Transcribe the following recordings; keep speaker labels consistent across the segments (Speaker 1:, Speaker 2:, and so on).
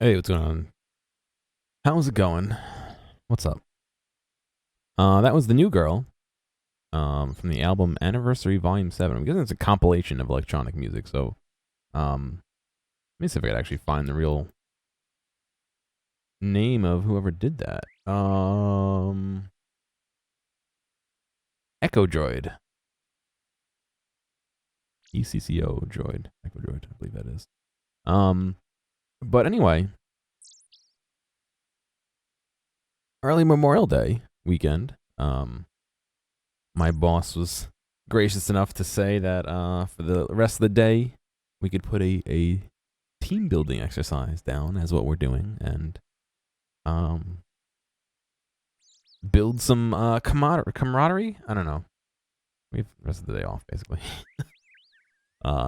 Speaker 1: Hey, what's going on? How's it going? What's up? That was The New Girl, from the album Anniversary Volume 7. I'm guessing it's a compilation of electronic music, so, let me see if I could actually find the real name of whoever did that. Echo Droid. ECCO Droid. Echo Droid, I believe that is. But anyway, early Memorial Day weekend, my boss was gracious enough to say that for the rest of the day, we could put a team building exercise down as what we're doing and build some camaraderie. I don't know. We have the rest of the day off, basically.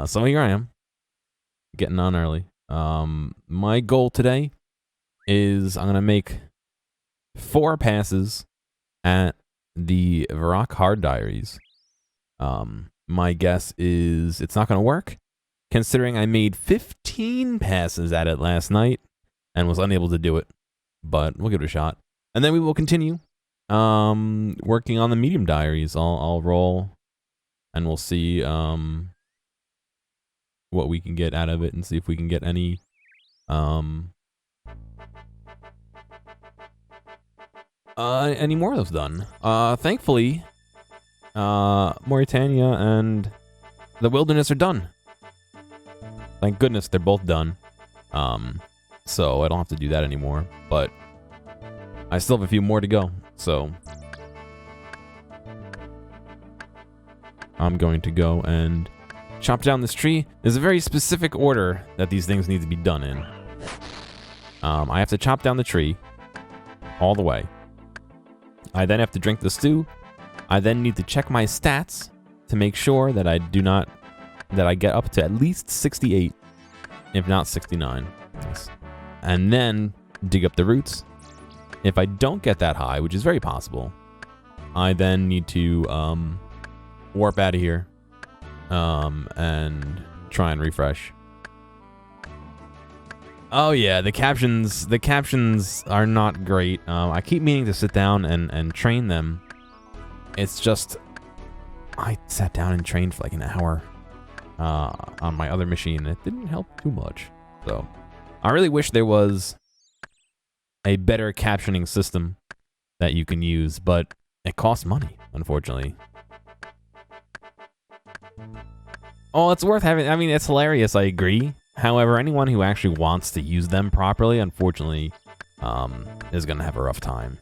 Speaker 1: So here I am, getting on early. My goal today is I'm going to make 4 passes at the Varrock Hard Diaries. My guess is it's not going to work, considering I made 15 passes at it last night and was unable to do it. But we'll give it a shot. And then we will continue working on the Medium Diaries. I'll roll, and we'll see what we can get out of it and see if we can get any more of those done. Thankfully, Mauritania and the Wilderness are done. Thank goodness they're both done. So I don't have to do that anymore. But I still have a few more to go. So I'm going to go and chop down this tree. There's a very specific order that these things need to be done in. I have to chop down the tree all the way. I then have to drink the stew. I then need to check my stats to make sure that I get up to at least 68, if not 69. Nice. And then dig up the roots. If I don't get that high, which is very possible, I then need to warp out of here and try and refresh. Oh yeah, the captions are not great. I keep meaning to sit down and train them. It's just, I sat down and trained for like an hour on my other machine. It didn't help too much. So I really wish there was a better captioning system that you can use, but it costs money, unfortunately. Oh, it's worth having. I mean, it's hilarious, I agree. However, anyone who actually wants to use them properly, unfortunately, is going to have a rough time.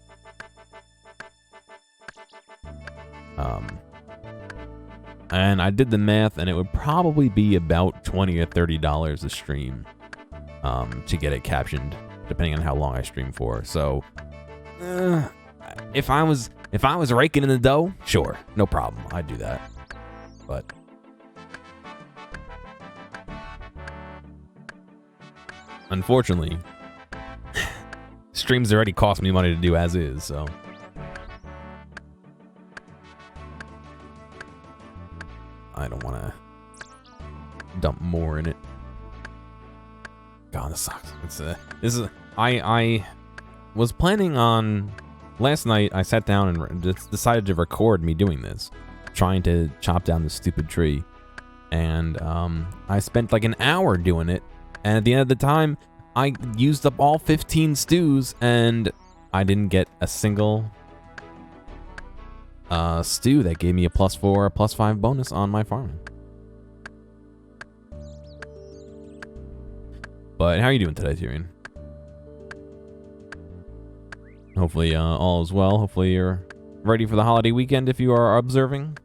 Speaker 1: And I did the math, and it would probably be about $20 or $30 a stream to get it captioned, depending on how long I stream for. So, if I was raking in the dough, sure, no problem, I'd do that. But unfortunately, streams already cost me money to do as is, so. I don't want to dump more in it. God, this sucks. I was planning on, last night I sat down and decided to record me doing this, trying to chop down this stupid tree. And I spent like an hour doing it. And at the end of the time, I used up all 15 stews, and I didn't get a single stew that gave me a +4 or +5 bonus on my farming. But how are you doing today, Tyrion? Hopefully all is well. Hopefully you're ready for the holiday weekend if you are observing.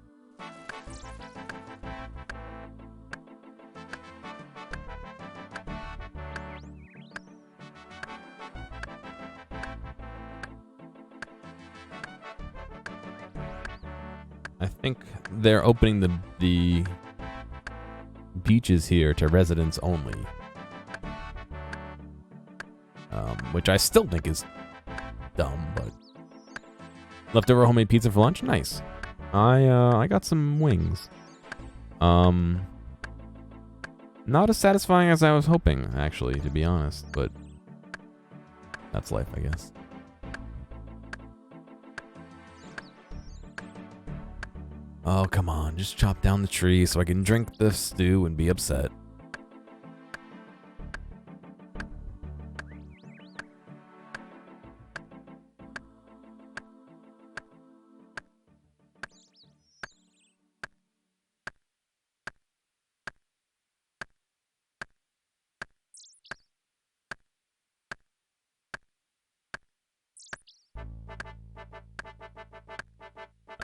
Speaker 1: I think they're opening the beaches here to residents only, which I still think is dumb. But leftover homemade pizza for lunch, nice. I got some wings. Not as satisfying as I was hoping, actually, to be honest. But That's life, I guess. Oh, come on. Just chop down the tree so I can drink the stew and be upset.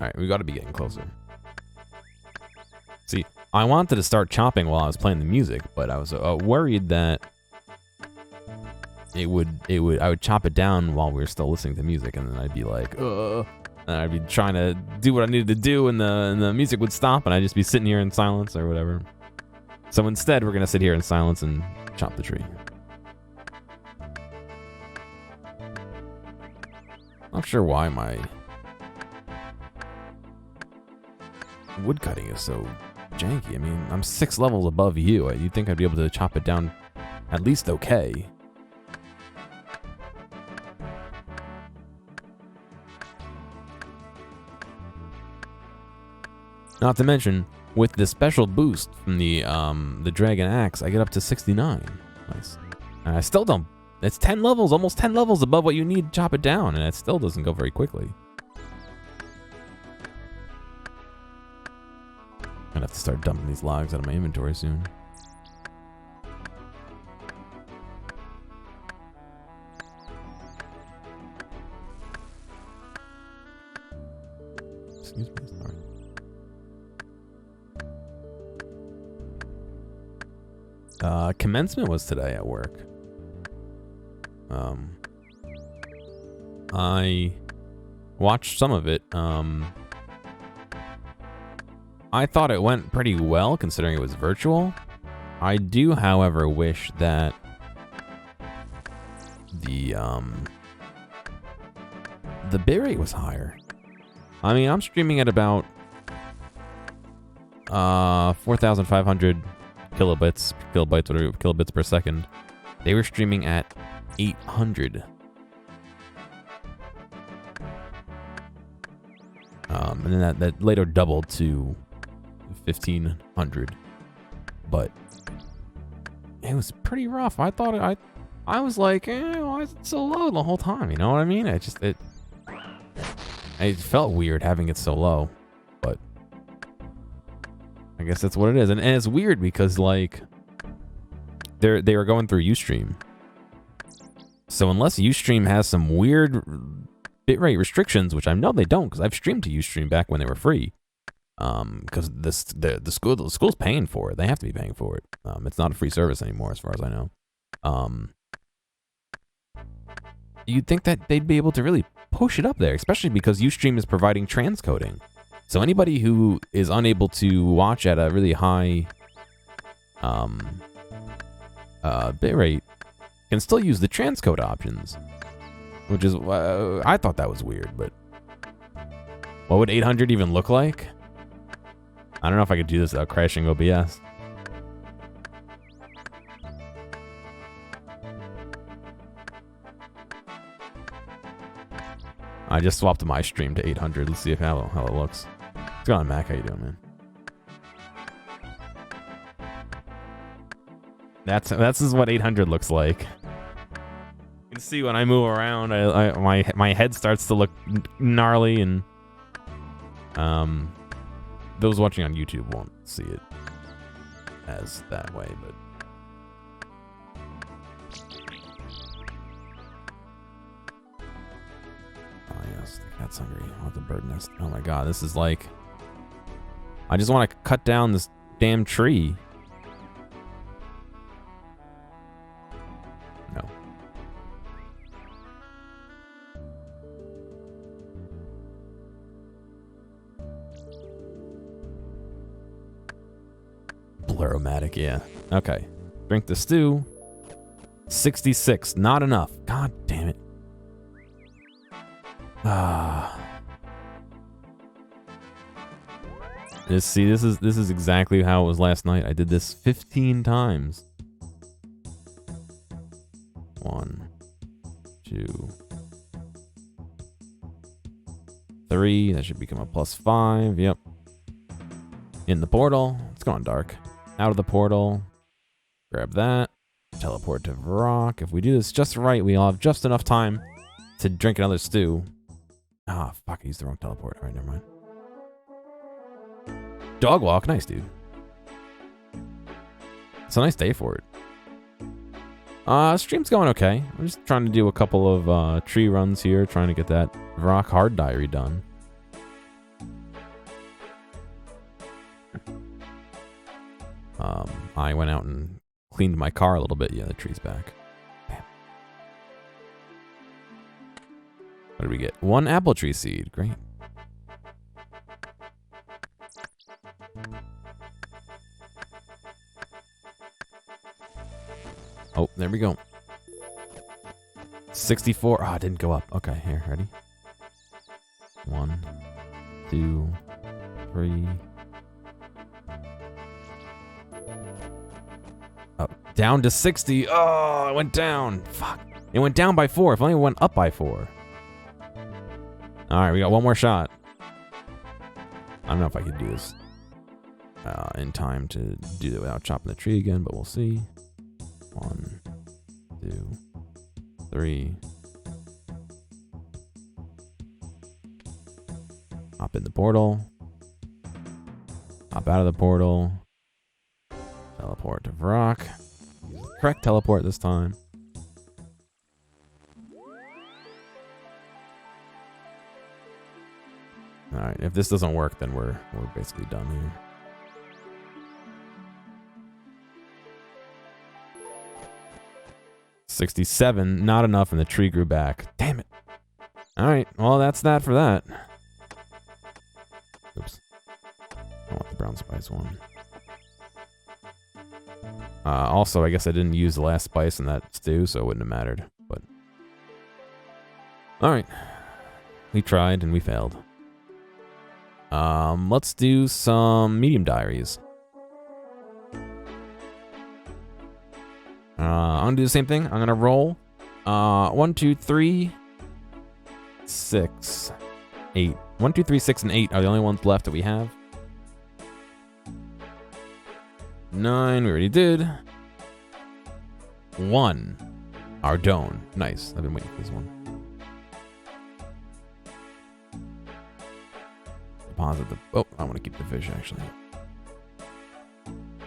Speaker 1: Alright, we gotta be getting closer. See, I wanted to start chopping while I was playing the music, but I was worried that I would chop it down while we were still listening to music, and then I'd be like, ugh, and I'd be trying to do what I needed to do, and the music would stop, and I'd just be sitting here in silence or whatever. So instead, we're gonna sit here in silence and chop the tree. Not sure why my woodcutting is so janky. I mean, I'm 6 levels above you. You'd think I'd be able to chop it down at least okay. Not to mention, with the special boost from the Dragon Axe, I get up to 69. Nice. And I still don't. It's 10 levels, almost 10 levels above what you need to chop it down, and it still doesn't go very quickly. I'm gonna have to start dumping these logs out of my inventory soon. Excuse me, sorry. Commencement was today at work. I watched some of it. I thought it went pretty well considering it was virtual. I do, however, wish that the bitrate was higher. I mean, I'm streaming at about 4,500 kilobits, whatever, kilobits per second. They were streaming at 800. And then that later doubled to 1,500. But it was pretty rough. I thought I was like, why is it so low the whole time? You know what I mean? It felt weird having it so low, but I guess that's what it is. And it's weird because like they were going through Ustream. So unless Ustream has some weird bitrate restrictions, which I know they don't, because I've streamed to Ustream back when they were free. Because the school's paying for it. They have to be paying for it. It's not a free service anymore, as far as I know. You'd think that they'd be able to really push it up there, especially because Ustream is providing transcoding. So anybody who is unable to watch at a really high bitrate can still use the transcode options, which is I thought that was weird. But what would 800 even look like? I don't know if I could do this without crashing OBS. I just swapped my stream to 800. Let's see how it looks. What's going on, Mac? How you doing, man? That's what 800 looks like. You can see when I move around, my head starts to look gnarly, and those watching on YouTube won't see it as that way, but oh yes, the cat's hungry. I want the bird nest. Oh my god, this is like, I just want to cut down this damn tree. No. Gearomatic, yeah. Okay. Drink the stew. 66. Not enough. God damn it. This is exactly how it was last night. I did this 15 times. 1, 2, 2, 3. That should become a +5. Yep. In the portal. It's going dark. Out of the portal. Grab that. Teleport to Varrock. If we do this just right, we'll have just enough time to drink another stew. Ah, fuck, I used the wrong teleport. Alright, never mind. Dog walk. Nice, dude. It's a nice day for it. Stream's going okay. I'm just trying to do a couple of tree runs here, trying to get that Varrock hard diary done. I went out and cleaned my car a little bit. Yeah, the tree's back. Damn. What did we get? 1 apple tree seed. Great. Oh, there we go. 64. Oh, it didn't go up. Okay, here, ready? 1, 2, 3. Oh, down to 60. Oh, it went down. Fuck. It went down by 4. If only it went up by 4. All right, we got one more shot. I don't know if I could do this in time to do it without chopping the tree again, but we'll see. 1, 2, 3. Hop in the portal. Hop out of the portal. Teleport to Varrock. Correct teleport this time. Alright, if this doesn't work, then we're basically done here. $67, not enough, and the tree grew back. Damn it. Alright, well, that's that for that. Oops. I want the brown spice one. Also, I guess I didn't use the last spice in that stew, so it wouldn't have mattered. But alright. We tried, and we failed. Let's do some medium diaries. I'm gonna do the same thing. I'm gonna roll 1, 2, 3, 6, 8. 1, 2, 3, 6, and 8 are the only ones left that we have. 9, we already did. 1, Ardougne. Nice. I've been waiting for this one. Deposit the. Oh, I want to keep the fish actually.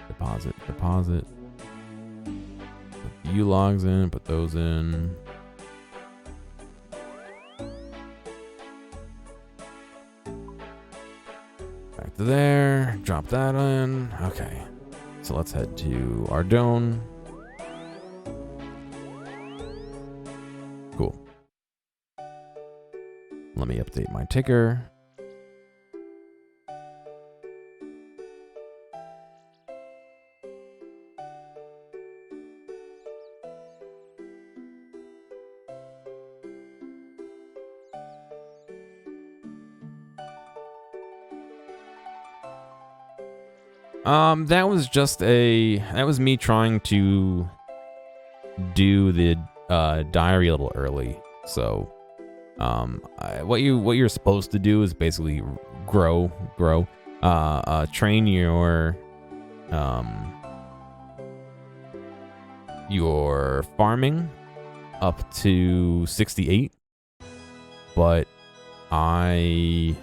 Speaker 1: Deposit. Put the U-logs in. Put those in. Back to there. Drop that in. Okay. So let's head to Ardougne. Cool. Let me update my ticker. That was me trying to do the diary a little early. So, what you're supposed to do is basically grow, train your farming up to 68, but I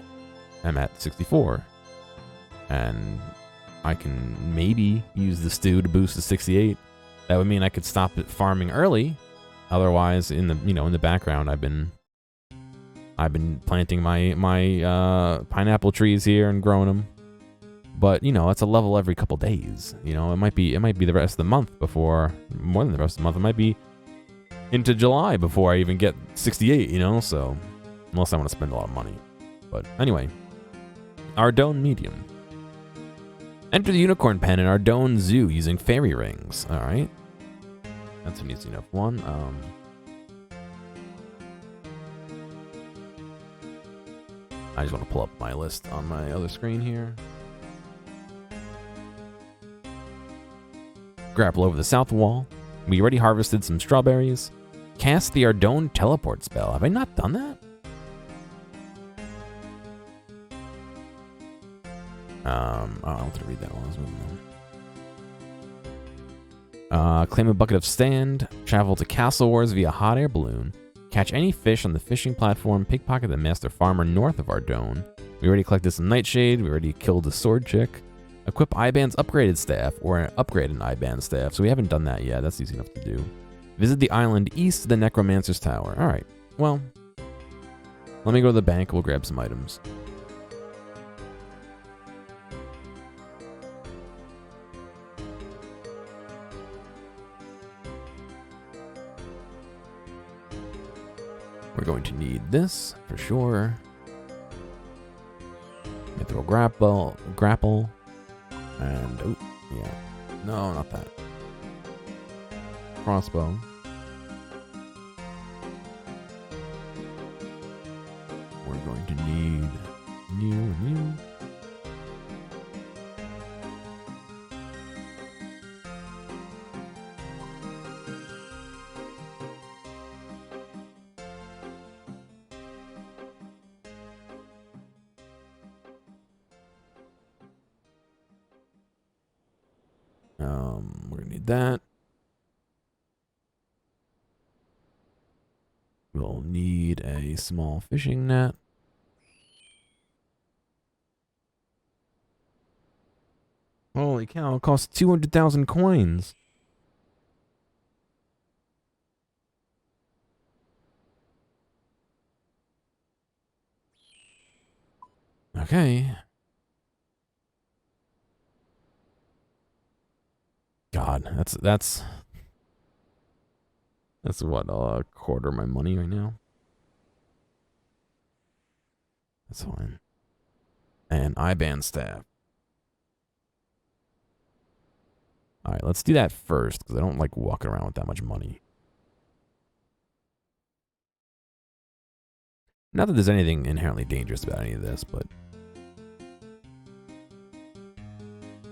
Speaker 1: am at 64, and I can maybe use the stew to boost to 68. That would mean I could stop at farming early. Otherwise, in the background, I've been planting my pineapple trees here and growing them. But it's a level every couple days. It might be the rest of the month before, more than the rest of the month. It might be into July before I even get 68. So unless I want to spend a lot of money. But anyway, Ardougne medium. Enter the unicorn pen in Ardougne Zoo using fairy rings. All right, that's an easy enough one. I just want to pull up my list on my other screen here. Grapple over the south wall. We already harvested some strawberries. Cast the Ardougne teleport spell. Have I not done that? I wanted to read that while I was moving on. Claim a bucket of stand. Travel to Castle Wars via hot air balloon. Catch any fish on the fishing platform. Pickpocket the master farmer north of Ardougne. We already collected some nightshade. We already killed a sword chick. Equip Iban's upgraded staff or upgrade an Iban staff. So we haven't done that yet. That's easy enough to do. Visit the island east of the Necromancer's Tower. All right. Well, let me go to the bank. We'll grab some items. We're going to need this for sure. Mithril grapple, and oh yeah, no, not that. Crossbow. We're going to need new. We're gonna need that. We'll need a small fishing net. Holy cow, it costs 200,000 coins. Okay. God, that's what, a quarter of my money right now. That's fine. And Iban staff. Alright, let's do that first, because I don't like walking around with that much money. Not that there's anything inherently dangerous about any of this, but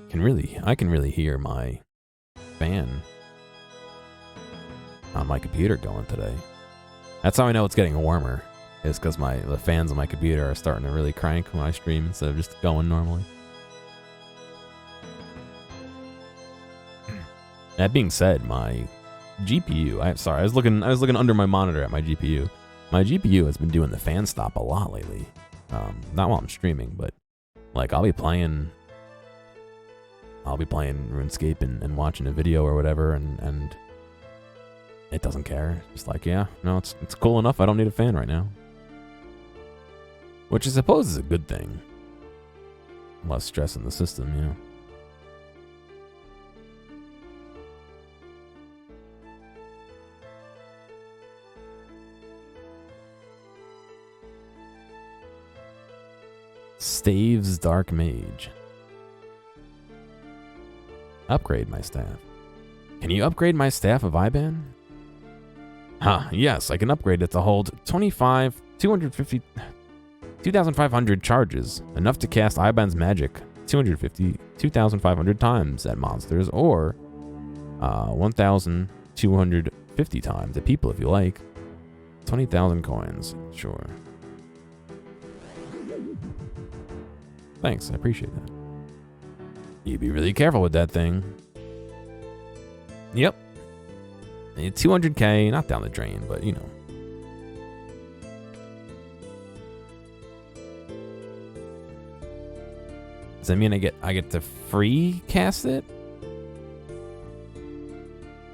Speaker 1: I can really hear my fan on my computer going today. That's how I know it's getting warmer. Is because the fans on my computer are starting to really crank when I stream instead of just going normally. That being said, my GPU. I was looking under my monitor at my GPU. My GPU has been doing the fan stop a lot lately. Not while I'm streaming, but like I'll be playing RuneScape and watching a video or whatever, and it doesn't care. It's like, yeah, no, it's cool enough. I don't need a fan right now. Which I suppose is a good thing. Less stress in the system, you know. Staves Dark Mage. Upgrade my staff. Can you upgrade my staff of Iban? Yes, I can upgrade it to hold 2,500 charges, enough to cast Iban's magic 2,500 times at monsters, or 1,250 times at people if you like. 20,000 coins, sure. Thanks, I appreciate that. You be really careful with that thing. Yep. 200k, not down the drain, but you know. Does that mean I get to free cast it?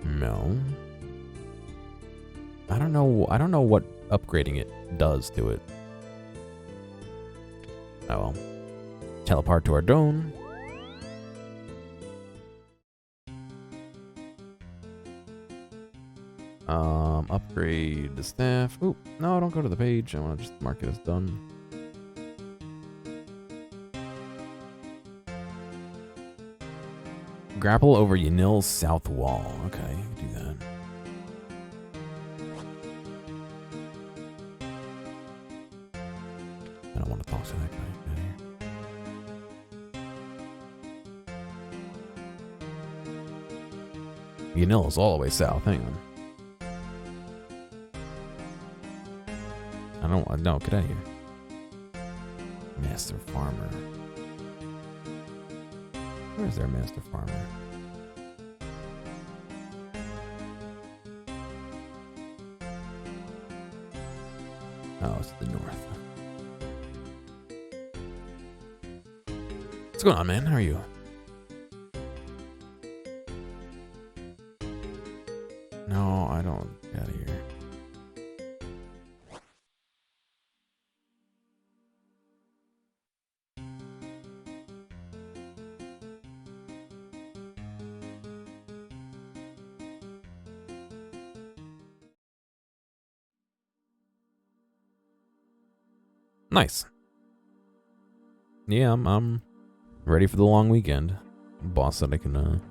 Speaker 1: No. I don't know what upgrading it does to it. Oh well. Teleport to Ardougne. Upgrade the staff. Oop, no, don't go to the page. I want to just mark it as done. Grapple over Yanil's south wall. Okay, do that. I don't want to talk to that guy. Yanil is all the way south. Hang on. don't want. No, get out of here. Master farmer. Where's their master farmer? Oh, it's to the north. What's going on, man? How are you? No, I don't. Get out of here. Nice. Yeah, I'm ready for the long weekend. The boss said I can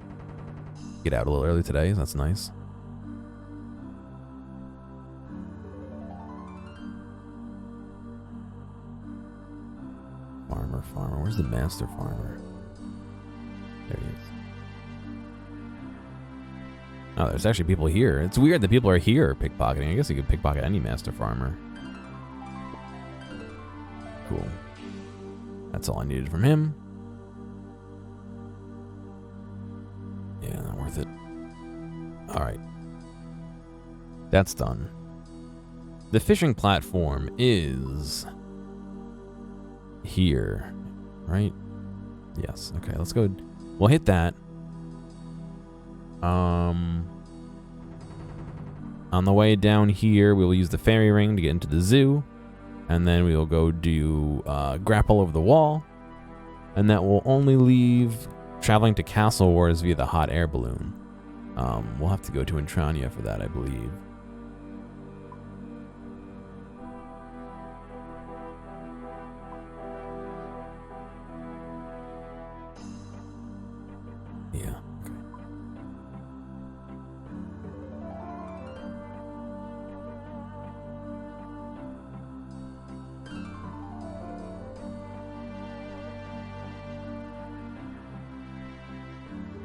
Speaker 1: get out a little early today. So that's nice. Farmer. Where's the master farmer? There he is. Oh, there's actually people here. It's weird that people are here pickpocketing. I guess you could pickpocket any master farmer. Cool. That's all I needed from him. Yeah, not worth it. Alright. That's done. The fishing platform is here, right? Yes. Okay, let's go. We'll hit that. On the way down here, we will use the fairy ring to get into the zoo. And then we will go do grapple over the wall. And that will only leave traveling to Castle Wars via the hot air balloon. We'll have to go to Intrania for that, I believe. Yeah.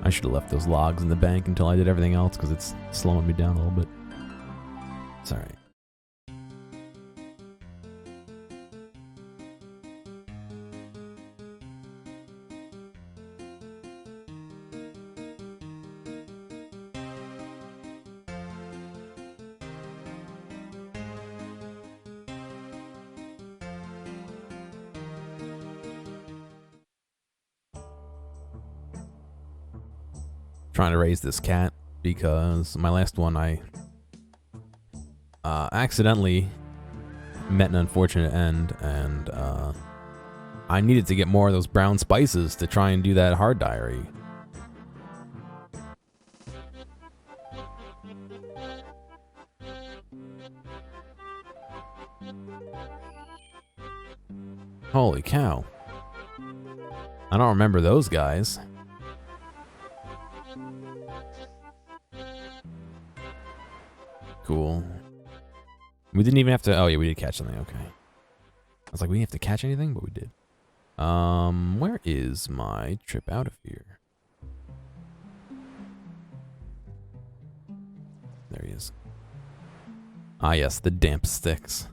Speaker 1: I should have left those logs in the bank until I did everything else because it's slowing me down a little bit. It's alright. Trying to raise this cat because my last one I accidentally met an unfortunate end, and I needed to get more of those brown spices to try and do that hard diary. Holy cow. I don't remember those guys. Cool. We didn't even have to. Oh yeah, we did catch something. Okay. I was like, we didn't have to catch anything, but we did. Where is my trip out of here? There he is. Ah yes, the damp sticks.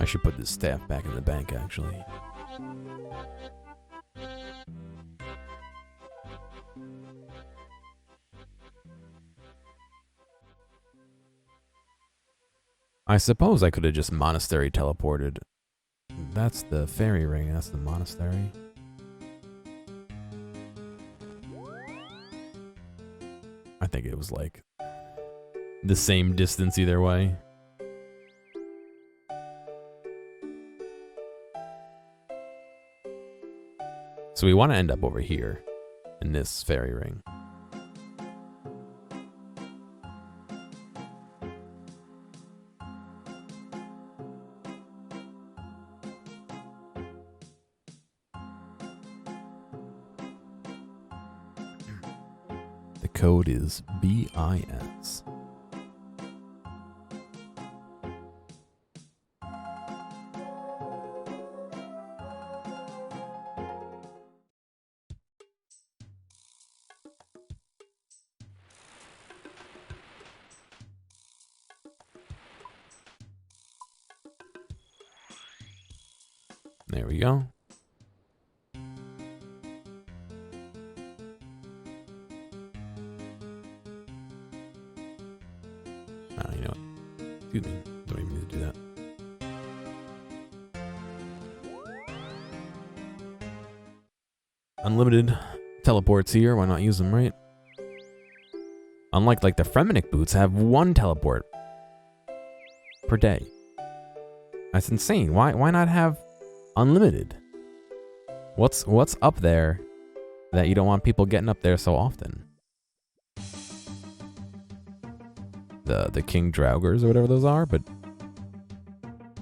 Speaker 1: I should put this staff back in the bank, actually. I suppose I could have just monastery teleported. That's the fairy ring, that's the monastery. I think it was like the same distance either way. So we want to end up over here in this fairy ring. The code is BIS. There we go. You know what? Excuse me. Don't even need to do that. Unlimited teleports here. Why not use them, right? Unlike like the Fremenic boots have 1 teleport per day. That's insane. Why not have unlimited? What's up there that you don't want people getting up there so often? The King Draugrs or whatever those are, but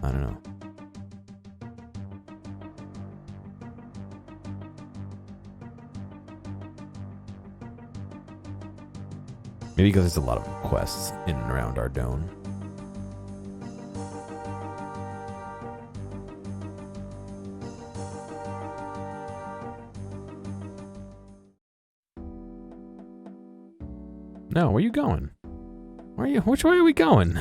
Speaker 1: I don't know. Maybe because there's a lot of quests in and around Ardougne. No, where are you going? Which way are we going?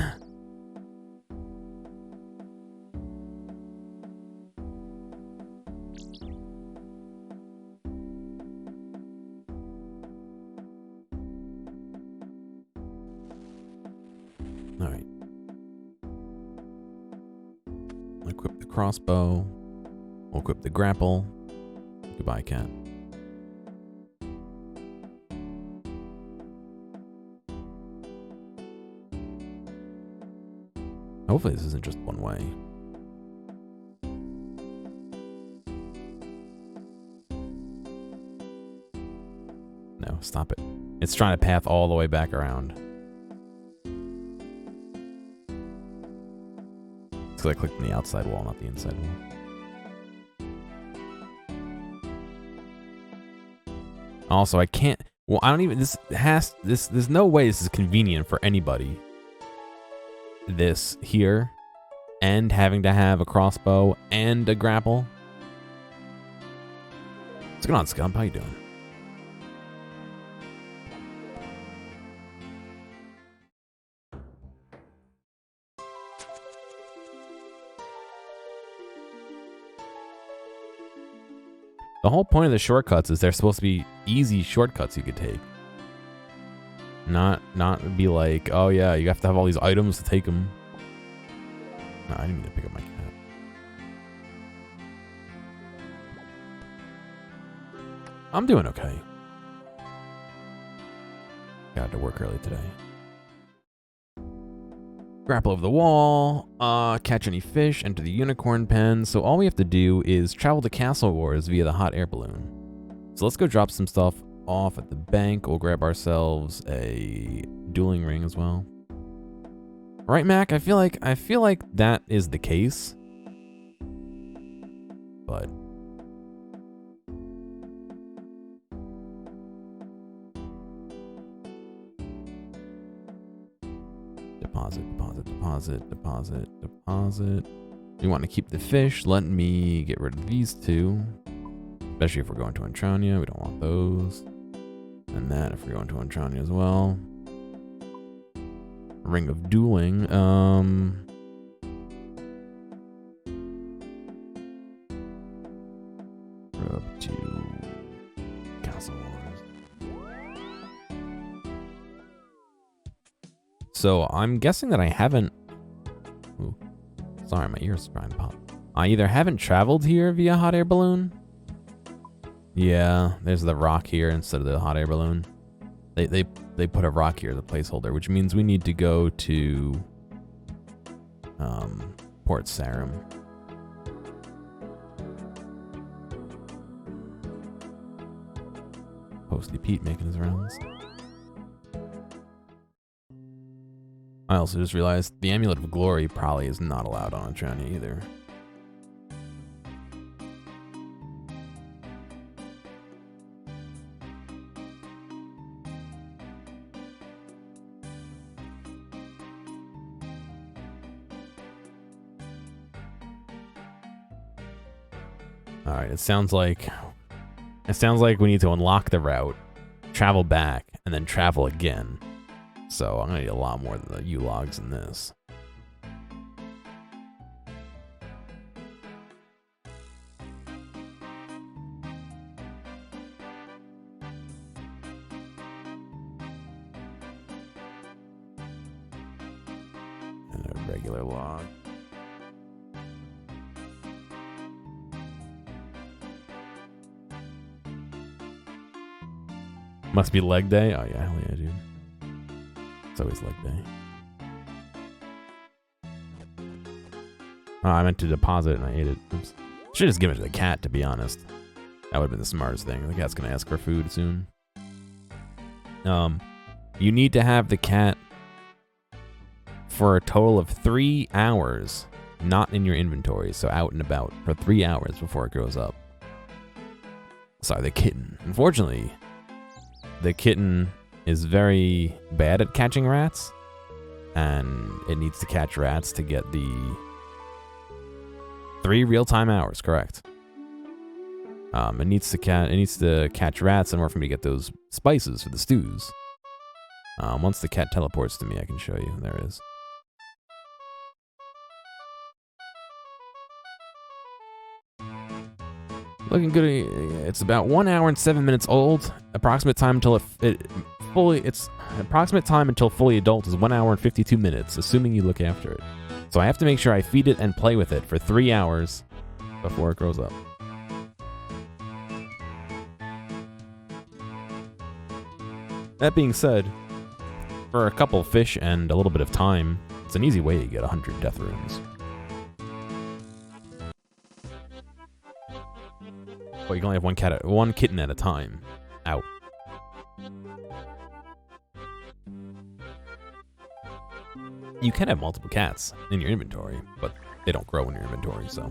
Speaker 1: All right. Equip the crossbow. We'll equip the grapple. Goodbye, cat. Hopefully this isn't just one way. No, stop it. It's trying to path all the way back around. It's because I clicked on the outside wall, not the inside wall. Also, I can't... Well, I don't even... There's no way this is convenient for anybody. This here, and having to have a crossbow and a grapple. What's going on, Scump? How you doing? The whole point of the shortcuts is they're supposed to be easy shortcuts you could take. Not be like, oh yeah, you have to have all these items to take them. No, I didn't mean to pick up my cat. I'm doing okay. Got to work early today. Grapple over the wall, catch any fish, enter the unicorn pen. So all we have to do is travel to Castle Wars via the hot air balloon. So let's go drop some stuff off at the bank. We'll grab ourselves a dueling ring as well. Right, Mac? I feel like that is the case. But deposit. We want to keep the fish. Let me get rid of these two. Especially if we're going to Entrania. We don't want those. And that if we're going to Entrania as well. Ring of Dueling. Up to Castle Wars. So I'm guessing that I haven't... Ooh, sorry, my ears trying to pop. I either haven't traveled here via hot air balloon. Yeah, there's the rock here instead of the hot air balloon. They put a rock here as a placeholder, which means we need to go to Port Sarim. Posty Pete making his rounds. I also just realized the Amulet of Glory probably is not allowed on Entrania either. All right, it sounds like we need to unlock the route, travel back, and then travel again. So I'm gonna need a lot more than the U-logs in this. regular log. Must be leg day. Oh yeah, hell yeah, dude. It's always leg day. Oh, I meant to deposit and I ate it. Oops. Should just give it to the cat, to be honest. That would have been the smartest thing. The cat's gonna ask for food soon. You need to have the cat for a total of 3 hours, not in your inventory, so out and about for 3 hours before it grows up. Sorry, the kitten. Unfortunately, the kitten is very bad at catching rats, and it needs to catch rats to get the 3 real-time hours, correct. It needs to catch rats in order for me to get those spices for the stews. Once the cat teleports to me, I can show you. There it is. Looking good. It's about 1 hour and 7 minutes old. Approximate time until approximate time until fully adult is 1 hour and 52 minutes, assuming you look after it. So I have to make sure I feed it and play with it for 3 hours before it grows up. That being said, for a couple fish and a little bit of time, it's an easy way to get 100 death runes. But you can only have one kitten at a time. Out. You can have multiple cats in your inventory, but they don't grow in your inventory, so.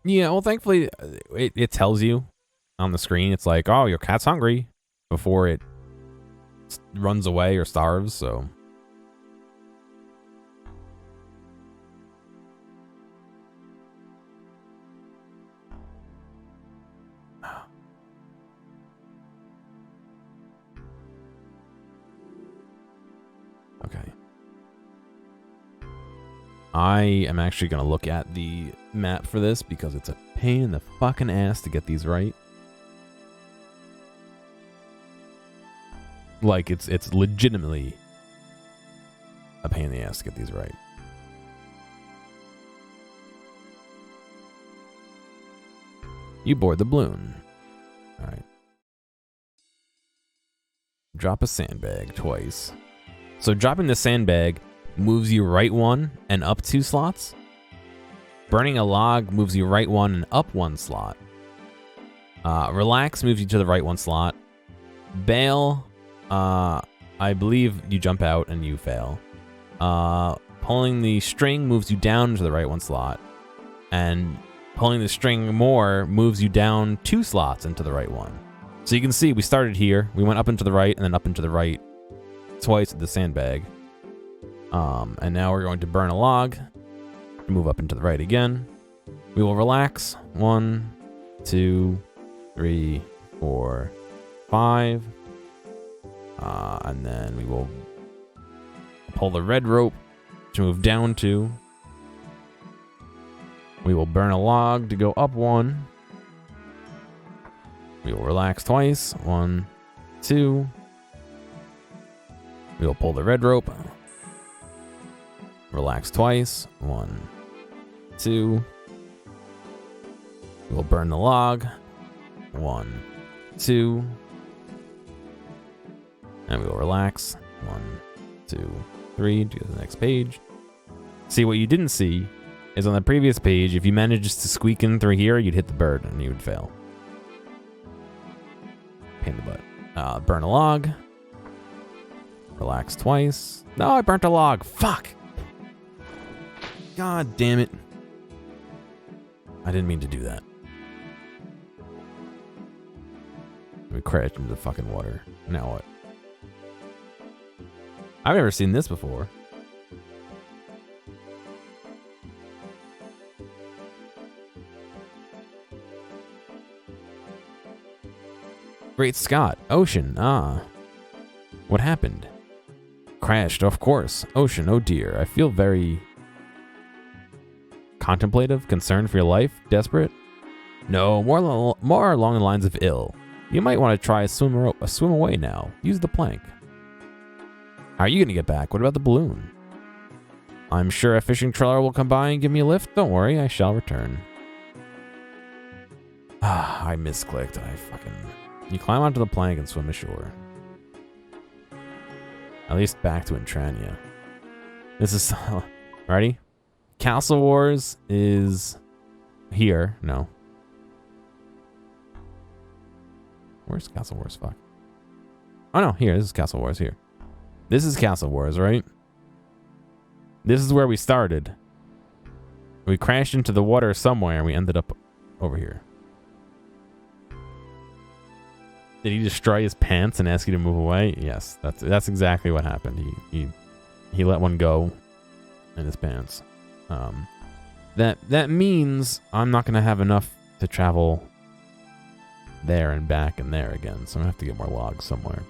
Speaker 1: Yeah, well, thankfully, it tells you on the screen. It's like, oh, your cat's hungry before it runs away or starves, so. Okay. I am actually going to look at the map for this because it's a pain in the fucking ass to get these right. Like, it's legitimately a pain in the ass to get these right. You board the balloon. Alright. Drop a sandbag twice. So dropping the sandbag moves you right 1 and up 2 slots. Burning a log moves you right 1 and up 1 slot. Relax moves you to the right 1 slot. Bail, I believe you jump out and you fail. Pulling the string moves you down to the right 1 slot. And pulling the string more moves you down 2 slots into the right 1. So you can see we started here. We went up into the right and then up into the right twice with the sandbag. And now we're going to burn a log. Move up into the right again. We will relax. 1, 2, 3, 4, 5. And then we will pull the red rope to move down 2. We will burn a log to go up 1. We will relax twice. 1, 2. We will pull the red rope. Relax twice. 1, 2. We will burn the log. 1, 2. And we will relax. 1, 2, 3. To the next page. See, what you didn't see is on the previous page, if you managed to squeak in through here, you'd hit the bird and you would fail. Pain in the butt. Burn a log. Relax twice. No, I burnt a log. Fuck. God damn it. I didn't mean to do that. We crashed into the fucking water. Now what? I've never seen this before. Great Scott. Ocean. Ah. What happened? Crashed, of course. Ocean, oh dear. I feel very contemplative, concerned for your life, desperate. No, more along the lines of ill. You might want to try a swim away now. Use the plank. How are you going to get back? What about the balloon? I'm sure a fishing trawler will come by and give me a lift. Don't worry, I shall return. Ah, I misclicked. You climb onto the plank and swim ashore. At least back to Entrania. This is... Ready? Castle Wars is... here. No. Where's Castle Wars? Fuck. Oh no, here. This is Castle Wars here. This is Castle Wars, right? This is where we started. We crashed into the water somewhere and we ended up over here. Did he destroy his pants and ask you to move away? Yes, that's exactly what happened. He let one go in his pants. That means I'm not gonna have enough to travel there and back and there again, so I'm gonna have to get more logs somewhere.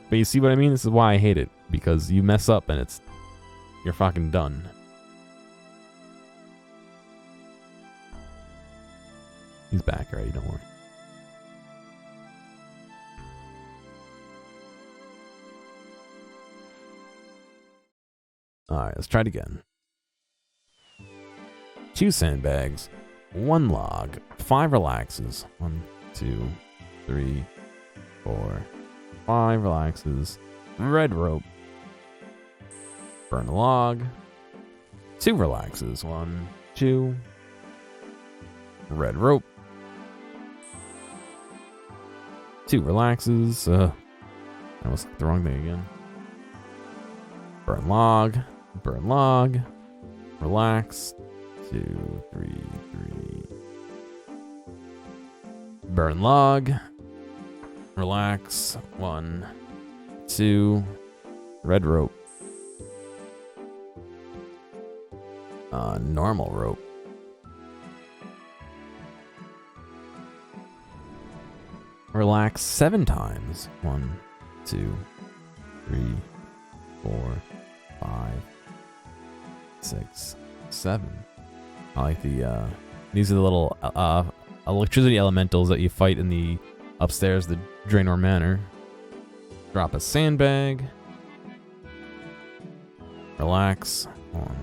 Speaker 1: But you see what I mean? This is why I hate it, because you mess up and you're fucking done. He's back already, don't worry. Alright, let's try it again. 2 sandbags, 1 log, 5 relaxes. 1, 2, 3, 4, 5 relaxes. Red rope. Burn a log. 2 relaxes. 1, 2. Red rope. 2 relaxes. I almost clicked the wrong thing again. Burn log. Burn log. Relax. 2, 3, 3. Burn log. Relax. 1, 2. Red rope. Normal rope. Relax 7 times. 1, 2, 3, 4, 5, 6, 7. I like the these are the little electricity elementals that you fight in the upstairs, the Draenor Manor. Drop a sandbag. Relax. 1,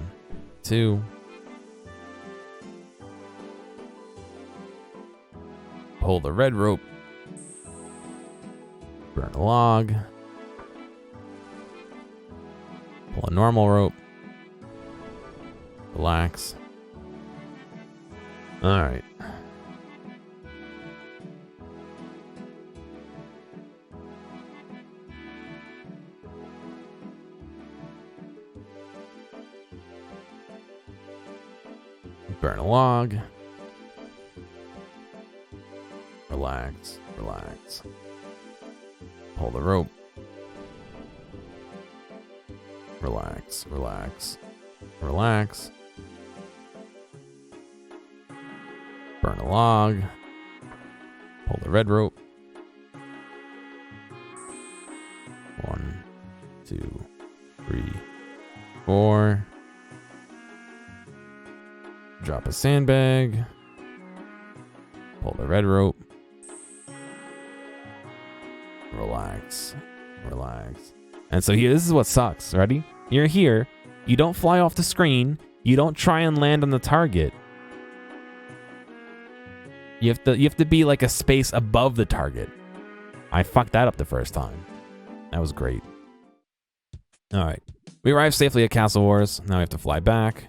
Speaker 1: 2. Pull the red rope. Burn a log. Pull a normal rope. Relax. Alright. Burn a log. Relax, relax. Pull the rope. Relax, relax, relax. Burn a log. Pull the red rope. 1, 2, 3, 4. Drop a sandbag. Pull the red rope. Relax. Relax. And so here, this is what sucks. Ready? You're here. You don't fly off the screen. You don't try and land on the target. You have to be like a space above the target. I fucked that up the first time. That was great. Alright. We arrived safely at Castle Wars. Now we have to fly back.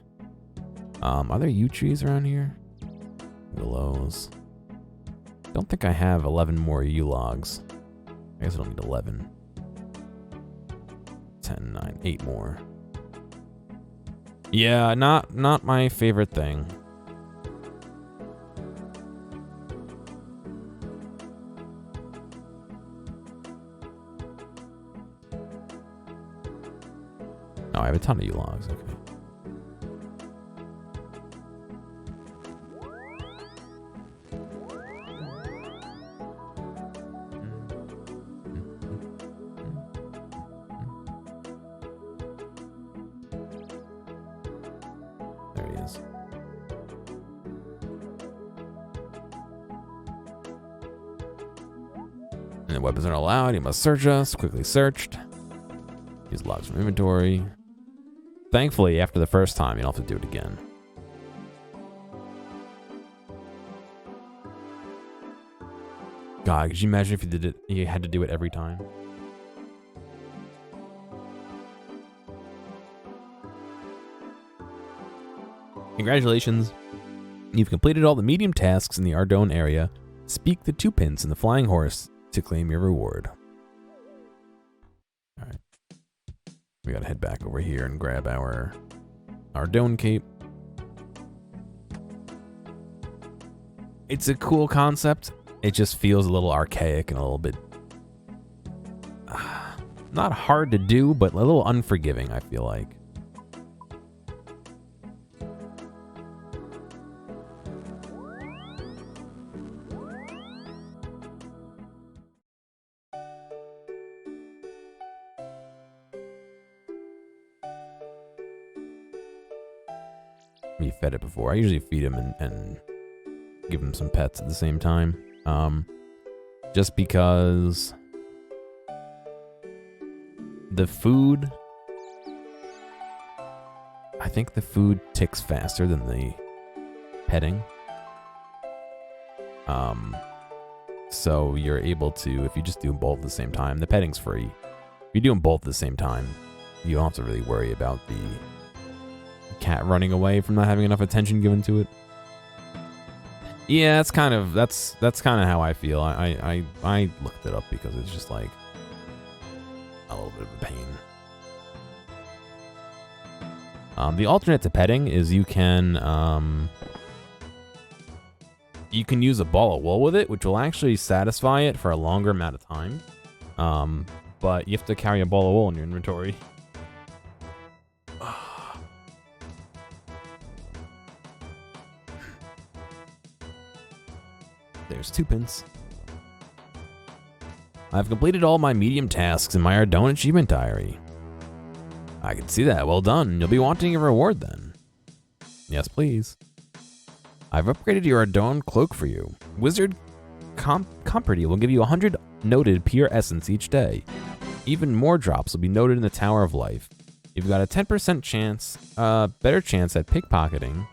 Speaker 1: Are there yew trees around here? Willows. Don't think I have 11 more yew logs. I guess I don't need 11. 10, 9, 8 more. Yeah, not my favorite thing. Oh, I have a ton of yew logs, okay. And the weapons aren't allowed. You must search us. Quickly searched. Use logs from inventory. Thankfully, after the first time, you don't have to do it again. God, could you imagine if you did it? You had to do it every time. Congratulations. You've completed all the medium tasks in the Ardougne area. Speak the 2 pins in the flying horse to claim your reward. Alright. We gotta head back over here and grab our Ardougne cape. It's a cool concept. It just feels a little archaic and a little bit... not hard to do, but a little unforgiving, I feel like. Me fed it before. I usually feed him and give him some pets at the same time. Just because the food, I think the food ticks faster than the petting. So you're able to, if you just do them both at the same time, the petting's free. If you do them both at the same time, you don't have to really worry about the cat running away from not having enough attention given to it. Yeah, that's kind of how I feel. I looked it up because it's just like a little bit of a pain. The alternate to petting is you can use a ball of wool with it, which will actually satisfy it for a longer amount of time. But you have to carry a ball of wool in your inventory. There's 2 pins. I've completed all my medium tasks in my Ardougne achievement diary. I can see that. Well done. You'll be wanting a reward then. Yes, please. I've upgraded your Ardougne cloak for you. Wizard Comperty will give you 100 noted pure essence each day. Even more drops will be noted in the Tower of Life. You've got a 10% chance, better chance at pickpocketing.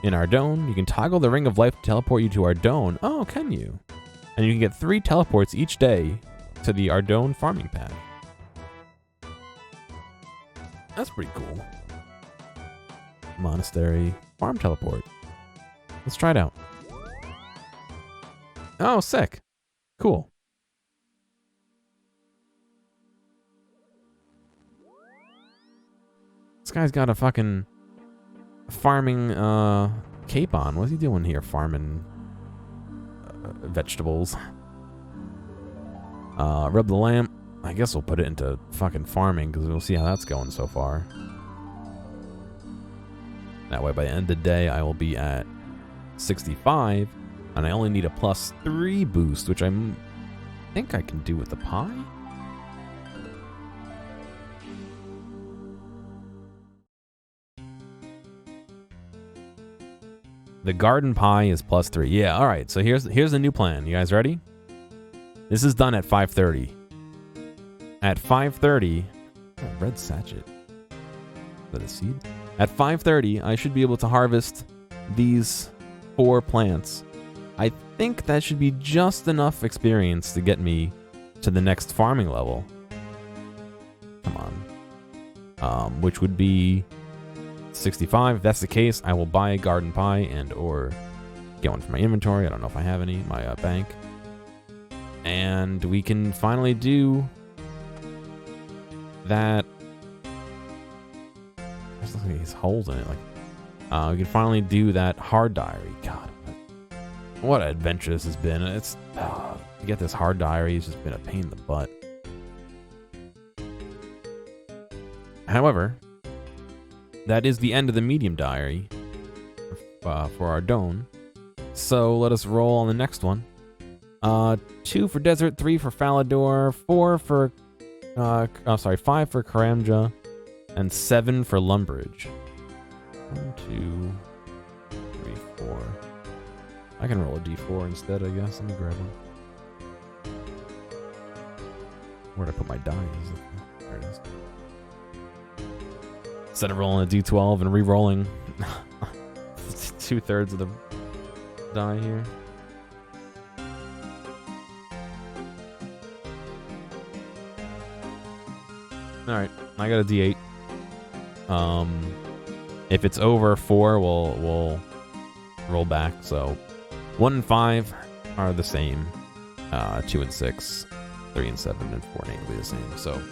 Speaker 1: In Ardougne, you can toggle the Ring of Life to teleport you to Ardougne. Oh, can you? And you can get 3 teleports each day to the Ardougne farming pad. That's pretty cool. Monastery farm teleport. Let's try it out. Oh, sick. Cool. This guy's got a fucking farming cape on. What's he doing here? Farming vegetables. Rub the lamp. I guess we'll put it into fucking farming because we'll see how that's going so far. That way by the end of the day I will be at 65 and I only need a +3 boost, which I think I can do with the pie. The garden pie is +3. Yeah, all right. So here's the new plan. You guys ready? This is done at 5:30. At 5:30, red sachet. Is that a seed? At 5:30, I should be able to harvest these 4 plants. I think that should be just enough experience to get me to the next farming level. Come on. Which would be 65. If that's the case, I will buy a garden pie and or get one for my inventory. I don't know if I have any. My bank. And we can finally do that. There's like these holes in it. Like, we can finally do that hard diary. God, what an adventure this has been. It's to get this hard diary has just been a pain in the butt. However, that is the end of the medium diary for Ardougne. So let us roll on the next one. 2 for Desert, 3 for Falador, 4 for 5 for Karamja, and 7 for Lumbridge. 1, 2, 3, 4. I can roll a d4 instead, I guess. Let me grab one. Where'd I put my die? There it is. Instead of rolling a d12 and re-rolling 2/3 of the die here. Alright, I got a d8. If it's over 4, we'll roll back. So 1 and 5 are the same. 2 and 6, 3 and 7, and 4 and 8 will be the same. So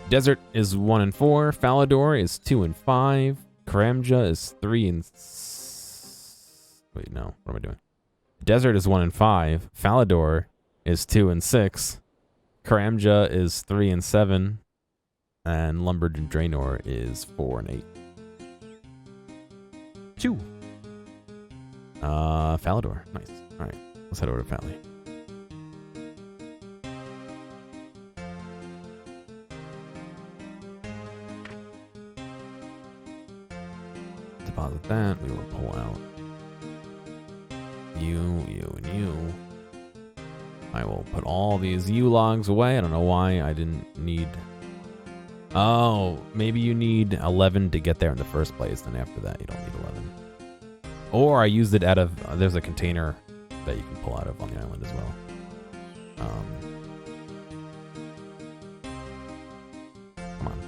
Speaker 1: Desert is 1 and 4. Falador is 2 and 5. Karamja is 3 and... Wait, no. What am I doing? Desert is 1 and 5. Falador is 2 and 6. Karamja is 3 and 7. And Lumberton Draenor is 4 and 8. 2. Falador. Nice. Alright. Let's head over to Fally. Deposit that. We will pull out you, and you. I will put all these U logs away. I don't know why I didn't need... Oh, maybe you need 11 to get there in the first place. Then after that, you don't need 11. Or I used it out of... there's a container that you can pull out of on the island as well. Come on.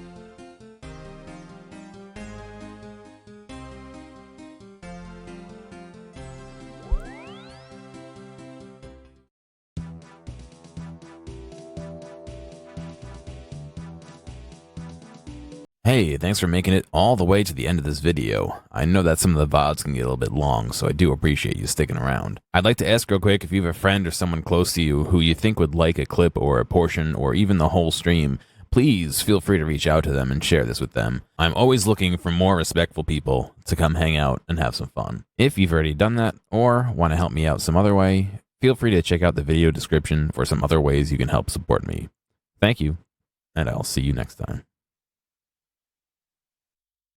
Speaker 1: Hey, thanks for making it all the way to the end of this video. I know that some of the VODs can get a little bit long, so I do appreciate you sticking around. I'd like to ask real quick if you have a friend or someone close to you who you think would like a clip or a portion or even the whole stream, please feel free to reach out to them and share this with them. I'm always looking for more respectful people to come hang out and have some fun. If you've already done that or want to help me out some other way, feel free to check out the video description for some other ways you can help support me. Thank you, and I'll see you next time.